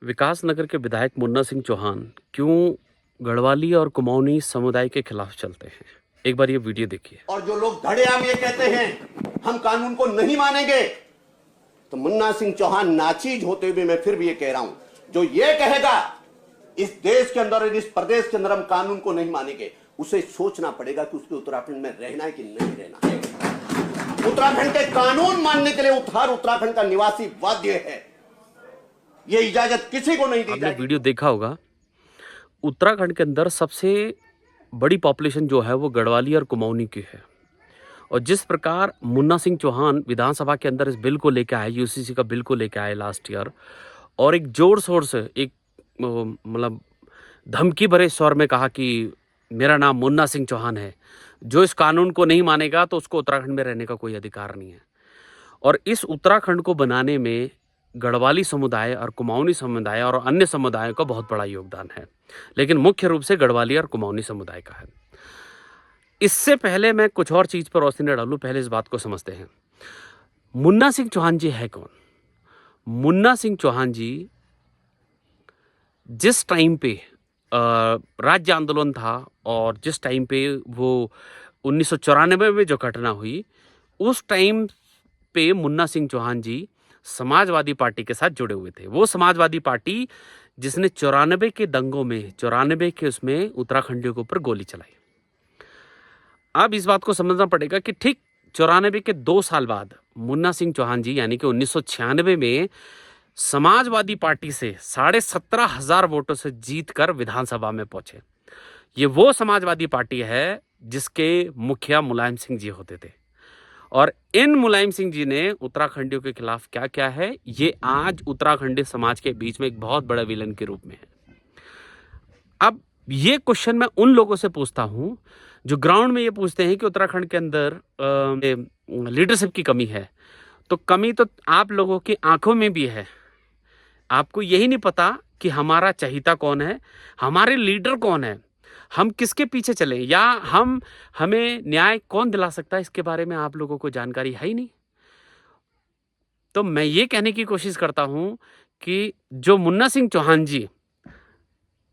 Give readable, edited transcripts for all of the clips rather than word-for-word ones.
विकासनगर के विधायक मुन्ना सिंह चौहान क्यों गढ़वाली और कुमाऊनी समुदाय के खिलाफ चलते हैं, एक बार ये वीडियो देखिए। और जो लोग धड़ेआम ये कहते हैं हम कानून को नहीं मानेंगे, तो मुन्ना सिंह चौहान नाचीज होते हुए मैं फिर भी ये कह रहा हूं, जो ये कहेगा इस देश के अंदर और इस प्रदेश के अंदर हम कानून को नहीं मानेंगे, उसे सोचना पड़ेगा कि उसके उत्तराखंड में रहना है कि नहीं रहना है। उत्तराखंड के कानून मानने के लिए हर उत्तराखंड का निवासी बाध्य है। ये इजाजत किसी को नहीं दी जाएगी। आपने वीडियो देखा होगा, उत्तराखंड के अंदर सबसे बड़ी पॉपुलेशन जो है वो गढ़वाली और कुमाऊनी की है। और जिस प्रकार मुन्ना सिंह चौहान विधानसभा के अंदर इस बिल को लेकर आए, यूसीसी का बिल को लेकर आए लास्ट ईयर, और एक जोर शोर से एक मतलब धमकी भरे स्वर में कहा कि मेरा नाम मुन्ना सिंह चौहान है, जो इस कानून को नहीं मानेगा तो उसको उत्तराखंड में रहने का कोई अधिकार नहीं है। और इस उत्तराखंड को बनाने में गढ़वाली समुदाय और कुमाऊनी समुदाय और अन्य समुदायों का बहुत बड़ा योगदान है, लेकिन मुख्य रूप से गढ़वाली और कुमाऊनी समुदाय का है। इससे पहले मैं कुछ और चीज़ पर रोशनी डालूं, पहले इस बात को समझते हैं। मुन्ना सिंह चौहान जी है कौन? मुन्ना सिंह चौहान जी जिस टाइम पे राज्य आंदोलन था और जिस टाइम पे वो 1994 में जो घटना हुई, उस टाइम पे मुन्ना सिंह चौहान जी समाजवादी पार्टी के साथ जुड़े हुए थे। वो समाजवादी पार्टी जिसने 94 के दंगों में, 94 के उसमें उत्तराखंडियों के ऊपर गोली चलाई। अब इस बात को समझना पड़ेगा कि ठीक 94 के 2 साल बाद मुन्ना सिंह चौहान जी यानी कि 1996 में समाजवादी पार्टी से 17,500 वोटों से जीतकर विधानसभा में पहुंचे। ये वो समाजवादी पार्टी है जिसके मुखिया मुलायम सिंह जी होते थे। और इन मुलायम सिंह जी ने उत्तराखंडियों के खिलाफ क्या क्या है, ये आज उत्तराखंडी समाज के बीच में एक बहुत बड़ा विलन के रूप में है। अब ये क्वेश्चन मैं उन लोगों से पूछता हूं जो ग्राउंड में ये पूछते हैं कि उत्तराखंड के अंदर लीडरशिप की कमी है। तो कमी तो आप लोगों की आंखों में भी है। आपको यही नहीं पता कि हमारा चहिता कौन है, हमारे लीडर कौन है, हम किसके पीछे चलें, या हमें न्याय कौन दिला सकता है, इसके बारे में आप लोगों को जानकारी है ही नहीं। तो मैं ये कहने की कोशिश करता हूं कि जो मुन्ना सिंह चौहान जी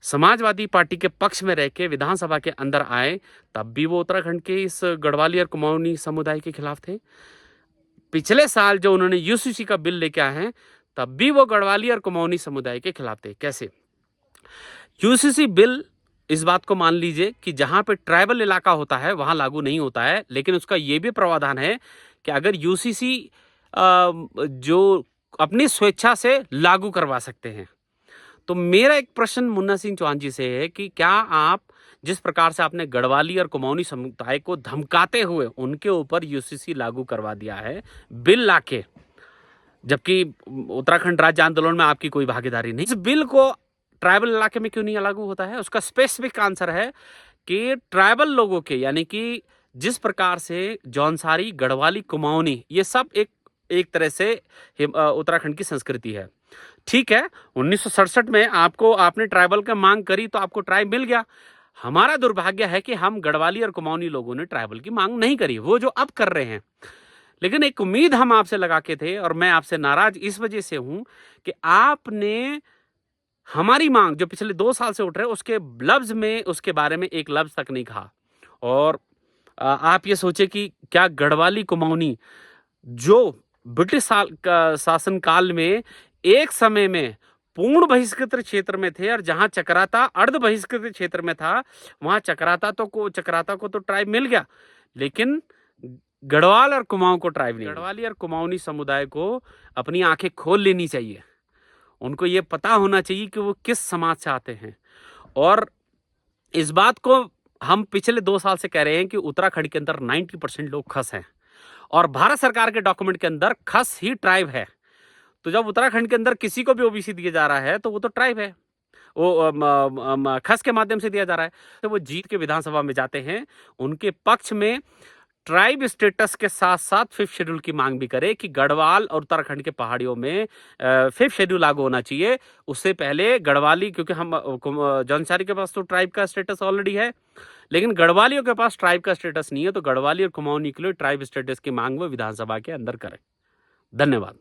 समाजवादी पार्टी के पक्ष में रह के विधानसभा के अंदर आए, तब भी वो उत्तराखंड के इस गढ़वाली और कुमाऊनी समुदाय के खिलाफ थे। पिछले साल जो उन्होंने यूसीसी का बिल लेके आए हैं, तब भी वो गढ़वाली और कुमाऊनी समुदाय के खिलाफ थे। कैसे? यूसीसी बिल इस बात को मान लीजिए कि जहां पे ट्राइबल इलाका होता है वहां लागू नहीं होता है, लेकिन उसका यह भी प्रावधान है कि अगर यूसीसी जो अपनी स्वेच्छा से लागू करवा सकते हैं। तो मेरा एक प्रश्न मुन्ना सिंह चौहान जी से है कि क्या आप जिस प्रकार से आपने गढ़वाली और कुमाऊनी समुदाय को धमकाते हुए उनके ऊपर यूसीसी लागू करवा दिया है बिल लाके, जबकि उत्तराखंड राज्य आंदोलन में आपकी कोई भागीदारी नहीं, इस बिल को ट्राइबल इलाके में क्यों नहीं लागू होता है? उसका स्पेसिफिक आंसर है कि ट्राइबल लोगों के, यानी कि जिस प्रकार से जौनसारी, गढ़वाली, कुमाऊनी, ये सब एक तरह से उत्तराखंड की संस्कृति है। ठीक है, 1967 में आपने ट्राइबल का मांग करी तो आपको ट्राइब मिल गया। हमारा दुर्भाग्य है कि हम गढ़वाली और कुमाऊनी लोगों ने ट्राइबल की मांग नहीं करी, वो जो अब कर रहे हैं। लेकिन एक उम्मीद हम आपसे लगा के थे, और मैं आपसे नाराज इस वजह से हूं कि आपने हमारी मांग जो पिछले 2 साल से उठ रहे उसके लफ्ज में, उसके बारे में एक लफ्ज तक नहीं कहा। और आप ये सोचे कि क्या गढ़वाली कुमाऊनी जो ब्रिटिश शासन काल में एक समय में पूर्ण बहिष्कृत क्षेत्र में थे, और जहां चक्राता अर्ध बहिष्कृत क्षेत्र में था, वहां चक्राता को तो ट्राइब मिल गया, लेकिन गढ़वाल और कुमाऊं को ट्राइब नहीं। गढ़वाली और कुमाऊनी समुदाय को अपनी आंखें खोल लेनी चाहिए। उनको ये पता होना चाहिए कि वो किस समाज से आते हैं। और इस बात को हम पिछले 2 साल से कह रहे हैं कि उत्तराखंड के अंदर 90% लोग खस हैं, और भारत सरकार के डॉक्यूमेंट के अंदर खस ही ट्राइब है। तो जब उत्तराखंड के अंदर किसी को भी ओबीसी दिया जा रहा है तो वो तो ट्राइब है, वो खस के माध्यम से दिया जा रहा है। तो वो जीत के विधानसभा में जाते हैं, उनके पक्ष में ट्राइब स्टेटस के साथ साथ 5th शेड्यूल की मांग भी करे कि गढ़वाल और उत्तराखंड के पहाड़ियों में 5th शेड्यूल लागू होना चाहिए। उससे पहले गढ़वाली, क्योंकि हम जौनसारी के पास तो ट्राइब का स्टेटस ऑलरेडी है, लेकिन गढ़वालियों के पास ट्राइब का स्टेटस नहीं है, तो गढ़वाली और कुमाऊनी के लिए ट्राइब स्टेटस की मांग वो विधानसभा के अंदर करें। धन्यवाद।